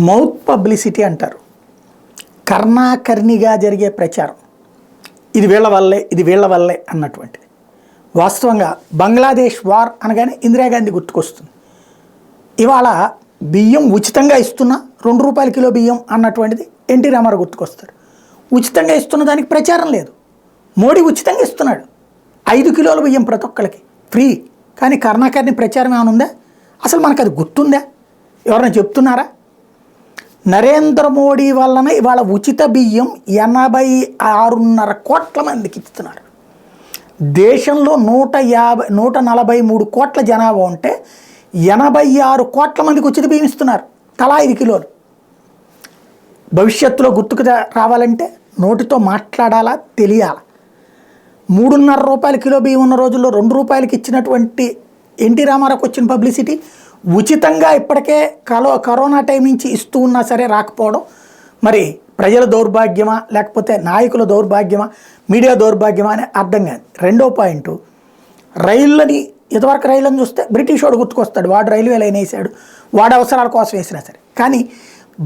Mouth publicity అంటారు. కర్ణాకర్ణిగా జరిగే ప్రచారం, ఇది వీళ్ళ వల్లే అన్నటువంటిది. వాస్తవంగా బంగ్లాదేశ్ వార్ అనగానే ఇందిరాగాంధీ గుర్తుకొస్తుంది. ఇవాళ బియ్యం ఉచితంగా ఇస్తున్నా, 2 రూపాయల కిలో బియ్యం అన్నటువంటిది ఎన్టీ రామారావు గుర్తుకొస్తారు. ఉచితంగా ఇస్తున్న దానికి ప్రచారం లేదు. మోడీ ఉచితంగా ఇస్తున్నాడు, 5 కిలోల బియ్యం ప్రతి ఒక్కరికి ఫ్రీ. కానీ కర్ణాకర్ణి ప్రచారం ఏమైనా ఉందా? అసలు మనకు అది గుర్తుందా? ఎవరైనా చెప్తున్నారా? నరేంద్ర మోడీ వలన ఇవాళ ఉచిత బియ్యం 86.5 కోట్ల మందికి ఇస్తున్నారు. దేశంలో 143 కోట్ల జనాభా ఉంటే 86 కోట్ల మందికి ఉచిత బియ్యం ఇస్తున్నారు, తలా 5 కిలోలు. భవిష్యత్తులో గుర్తుకు రావాలంటే నోటితో మాట్లాడాలా, తెలియాలా. 3.5 రూపాయల కిలో బియ్యం ఉన్న రోజుల్లో 2 రూపాయలకి ఇచ్చినటువంటి ఎన్టీ రామారావుకి వచ్చిన పబ్లిసిటీ, ఉచితంగా ఇప్పటికే కరోనా టైం నుంచి ఇస్తూ ఉన్నా సరే రాకపోవడం, మరి ప్రజల దౌర్భాగ్యమా లేకపోతే నాయకుల దౌర్భాగ్యమా, మీడియా దౌర్భాగ్యమా అని అర్థం కాదు. రెండో పాయింట్, రైళ్ళని ఇదివరకు రైళ్ళని చూస్తే బ్రిటిష్ వాడు గుర్తుకొస్తాడు, వాడు రైల్వే లైన్ వేసాడు, వాడి అవసరాల కోసం వేసినా సరే. కానీ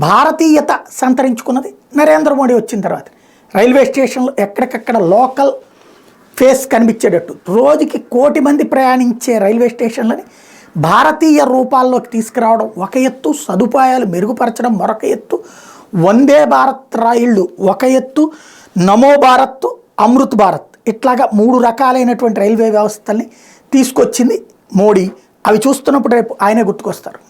భారతీయత సంతరించుకున్నది నరేంద్ర మోడీ వచ్చిన తర్వాత. రైల్వే స్టేషన్లో ఎక్కడికక్కడ లోకల్ ఫేస్ కనిపించేటట్టు రోజుకి 1 కోటి మంది ప్రయాణించే రైల్వే స్టేషన్లని భారతీయ రూపాల్లోకి తీసుకురావడం ఒక ఎత్తు, సదుపాయాలు మెరుగుపరచడం మరొక ఎత్తు, వందే భారత్ రైళ్ళు ఒక ఎత్తు, నమో భారత్, అమృత్ భారత్, ఇట్లాగా 3 రకాలైనటువంటి రైల్వే వ్యవస్థల్ని తీసుకొచ్చింది మోడీ. అవి చూస్తున్నప్పుడు రేపు ఆయనే గుర్తుకొస్తారు.